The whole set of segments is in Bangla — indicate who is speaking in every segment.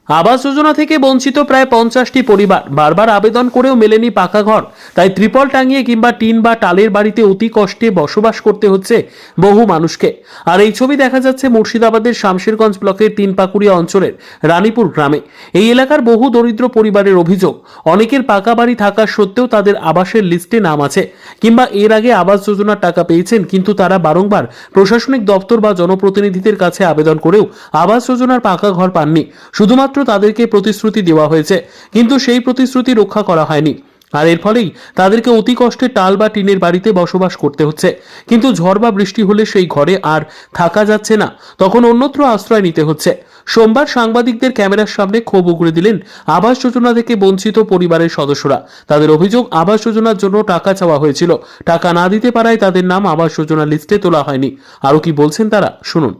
Speaker 1: আবাস যোজনা থেকে বঞ্চিত প্রায় 50টি পরিবার বারবার আবেদন করেও মেলেনি পাকা ঘর। তাই ত্রিপল টাঙিয়ে কিংবা টিন বা টালের বাড়িতে অতি কষ্টে বসবাস করতে হচ্ছে বহু মানুষকে। আর এই ছবি দেখা যাচ্ছে মুর্শিদাবাদের শামশেরগঞ্জ ব্লকের তিনপাকুড়িয়া অঞ্চলের রানীপুর গ্রামে। এই এলাকার বহু দরিদ্র পরিবারের অভিযোগ, অনেকের পাকা বাড়ি থাকা সত্ত্বেও তাদের আবাসের লিস্টে নাম আছে কিংবা এর আগে আবাস যোজনার টাকা পেয়েছেন, কিন্তু তারা বারংবার প্রশাসনিক দপ্তর বা জনপ্রতিনিধিদের কাছে আবেদন করেও আবাস যোজনার পাকা ঘর পাননি। শুধুমাত্র তাদেরকে প্রতিশ্রুতি দেওয়া হয়েছে, কিন্তু সেই প্রতিশ্রুতি রক্ষা করা হয়নি। আর এর ফলেই তাদেরকে অতি কষ্টে টাল বা টিনের বাড়িতে বসবাস করতে হচ্ছে। কিন্তু ঝড় বা বৃষ্টি হলে সেই ঘরে আর থাকা যাচ্ছে না, তখন অন্যত্র আশ্রয় নিতে হচ্ছে। সোমবার সাংবাদিকদের ক্যামেরার সামনে ক্ষোভ উগরে দিলেন আবাস যোজনা থেকে বঞ্চিত পরিবারের সদস্যরা। তাদের অভিযোগ, আবাস যোজনার জন্য টাকা চাওয়া হয়েছিল, টাকা না দিতে পারায় তাদের নাম আবাস যোজনা লিস্টে তোলা হয়নি। আরো কি বলছেন তারা, শুনুন।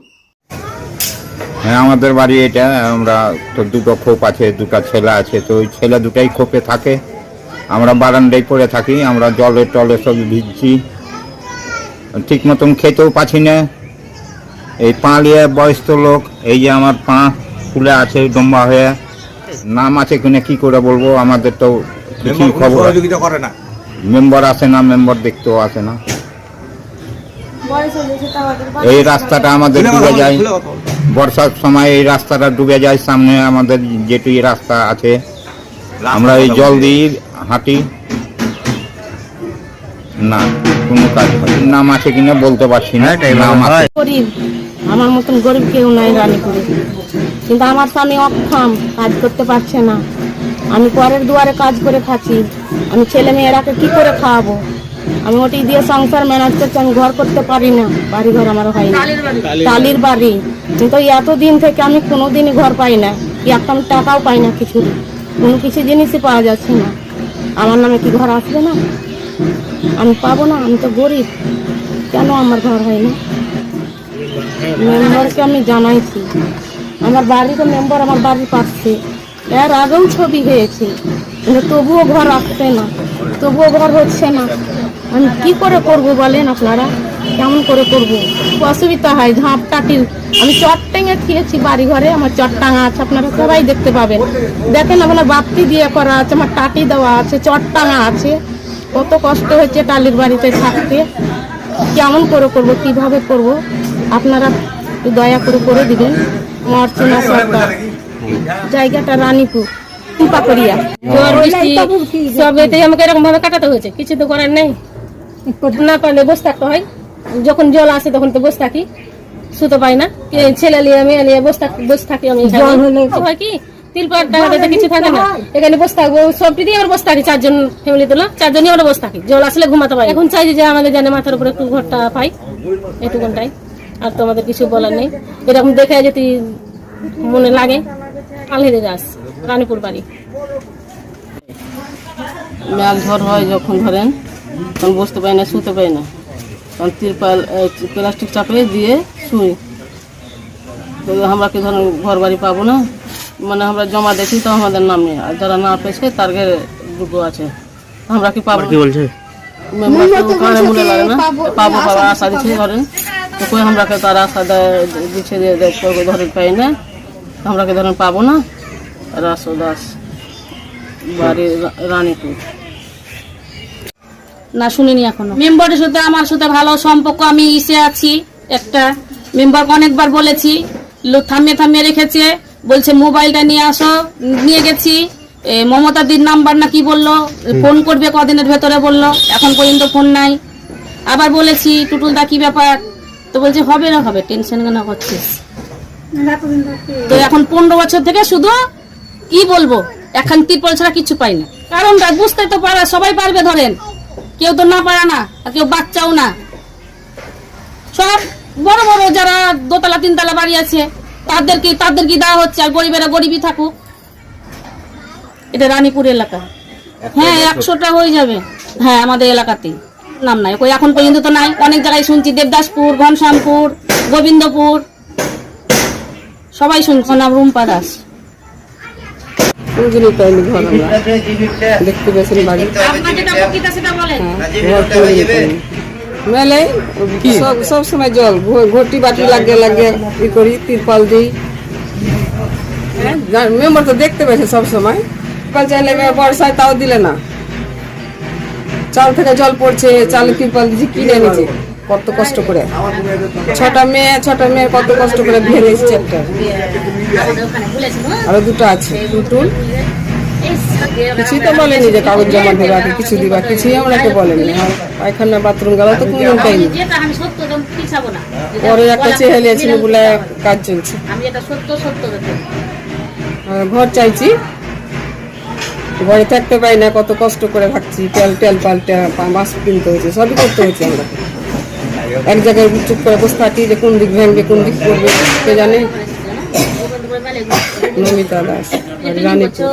Speaker 2: হ্যাঁ, আমাদের বাড়ি এটা। আমরা তো দুটো খোপ আছে, দুটো ছেলে আছে, তো ওই ছেলে দুটাই খোপে থাকে। আমরা বারান্দায় পড়ে থাকি, আমরা জলে টলে সব ভিজছি, ঠিক মতন খেতেও পাচ্ছি না। এই পা নিয়ে বয়স্ক লোক, এই যে আমার পা ফুলে আছে ডম্বা হয়ে, নাম আছে কিনা কি করে বলবো, আমাদের তো কিছু খবর করে না। মেম্বার আসে না, মেম্বার দেখতেও আসে না। এই রাস্তাটা আমাদের ডুবে যায়, বর্ষার সময় এই রাস্তাটা ডুবে যায়। সামনে আমাদের যেটি রাস্তা আছে, আমরা এই জল দিয়ে হাঁটি না, কোনো কাজ হয় নাম আছে কিনা বলতে পারছি না।
Speaker 3: আমার মতন গরিব কেউ নাই রানীপুরে, কিন্তু আমার স্বামী অক্ষম, কাজ করতে পারছে না। আমি পরের দুয়ারে কাজ করে খাচ্ছি, আমি ছেলে মেয়েরাকে কি করে খাওয়াবো? আমি ওটি দিয়ে সংসার ম্যানেজ করছি, আমি ঘর করতে পারি না। বাড়ি ঘর আমার হয় না, টালির বাড়ি। কিন্তু এতদিন থেকে আমি কোনোদিনই ঘর পাই না, একটা টাকাও পাই না, কিছু কোনো কিছু জিনিসই পাওয়া যাচ্ছে না। আমার নামে কি ঘর আসবে না? আমি পাবো না, আমি তো গরিব, কেন আমার ঘর হয় না? মেম্বারকে আমি জানাইছি, আমার বাড়িতে মেম্বার আমার বাড়ি পাচ্ছে, এর আগেও ছবি হয়েছে, কিন্তু তবুও ঘর আসছে না, তবুও ঘর হচ্ছে না। আমি কি করে করব বলেন আপনারা, কেমন করে করব? অসুবিধা হয়, ঝাঁপ টাটির। আমি চট টেঙে খেয়েছি বাড়ি ঘরে, আমার চট টাঙা আছে, আপনারা সবাই দেখতে পাবেন। দেখেন আপনার বাপ্তি দিয়ে করা আছে, আমার টাটি দেওয়া আছে, চট টাঙা আছে। কত কষ্ট হচ্ছে টালির বাড়িতে থাকতে, কেমন করে করব, কিভাবে করব? আপনারা দয়া করে দিবেন। মর্চনা সরকার, জায়গাটা রানীপুর তিনপাকুড়িয়া। ঝড় বৃষ্টি সব এতেই আমাকে এরকম ভাবে কাটাতে হয়েছে, কিছু তো করার নেই। না পারলে বসে থাকতে হয়, যখন জল আসে তখন তো বসে থাকি, শুতে পাই না। ছেলে নিয়ে মেয়ে নিয়ে বসে থাকি। আমি হয় কি তিলপাট টাকাতে কিছু থাকে না, এখানে বসে থাকবো, সবটি দিয়ে আমরা বসে থাকি। 4 জন ফ্যামিলি তোলা, 4 জনই আমরা বসে থাকি। জল আসলে ঘুমাতে পারি। এখন চাই যে আমাদের জানে মাথার উপরে একটু ঘরটা পাই, এটুকুনটাই। আর তো আমাদের কিছু বলার নেই। এরকম দেখে যদি মনে লাগে, আলহেদে দাস, রানীপুর বাড়ি। মেঘ ঝড় হয় যখন ধরেন, তখন বসতে পারি না, শুতে পারি না, তখন তিরপাল প্লাস্টিক চাপে দিয়ে শুই। তো আমরা কি ধরেন ঘর বাড়ি পাবো না, মানে আমরা জমা দেখি তো আমাদের নামে, আর যারা না পেয়েছে তার যোগ্য আছে, আমরা কি পাবো? কি বলছে মনে লাগে না, পাবো পাবো আশা দিচ্ছে ধরেন, তো কই আমরাকে তার আশা দিচ্ছে যে ধরেন পাই না, আমরাকে ধরেন পাবো না। রাসু দাস, বাড়ি রানীপুর।
Speaker 4: না শুনিনি এখনো। মেম্বারের সাথে আমার সাথে ভালো সম্পর্ক, আমি ইসে আছি। একটা মেম্বারকে অনেকবার বলেছি, থামিয়ে রেখেছে, বলছে মোবাইলটা নিয়ে আসো, নিয়ে গেছি। মমতা দির নাম্বার না কি বললো, ফোন করবে কদিনের ভেতরে বললো, এখন পর্যন্ত ফোন নাই। আবার বলেছি টুটুলদা কি ব্যাপার, তো বলছে হবে না, হবে, টেনশন কেন করছিস? তো এখন 15 বছর থেকে শুধু কি বলবো, এখন তিরপল ছাড়া কিছু পাই না। কারণ বুঝতে তো পারা সবাই পারবে, ধরেন কেউ তো না পারে না, আর কেউ বাচ্চাও না। সব বড় বড় যারা 2তলা 3তলা বাড়ি আছে তাদেরকে দেওয়া হচ্ছে, আর গরিবেরা গরিবই থাকুক। এটা রানীপুর এলাকা। হ্যাঁ, 100টা হয়ে যাবে। হ্যাঁ, আমাদের এলাকাতেই নাম নাই, কই এখন পর্যন্ত তো নাই। অনেক জায়গায় শুনছি, দেবদাসপুর, ঘনশ্যামপুর, গোবিন্দপুর, সবাই শুনছি। নাম রুম্পা দাস।
Speaker 3: দেখতে পেয়েছেন বাড়ি মেলে সব সময় জল, ঘটি বাটি লাগিয়ে ই করি, তিরপাল দিই।
Speaker 5: মেম্বার তো দেখতে পেয়েছে সব সময়, কল চাইলে বর্ষায় তাও দিলে না। চাল থেকে জল পড়ছে, চাল ত্রিপল দিয়েছি কিনে এনেছে কত কষ্ট করে। ছটা মেয়ে কত কষ্ট করে বিয়ে এসেছে একটা, আরো দুটো আছে টুটুল। কিছুই তো বলেনি যে কাগজ জমা দেবা কি কিছু দিবা, কিছুই আমরাকে বলেনি। আর পায়খানা বাথরুম গেল তো কোনো পাইনি। পরে একটা চেহালিয়া ছিল বলে কাজ চলছে। আর ঘর চাইছি, ঘরে থাকতে পাই না, কত কষ্ট করে থাকছি। তেল পাল্টে মাছ কিনতে হয়েছে, সবই করতে হয়েছে আমরা। এক জায়গায় চুপ করে বসে থাকি যে কোন দিক ভাঙবে কোন দিক করবে কে জানে। নমিতা দাস, রানীপুর।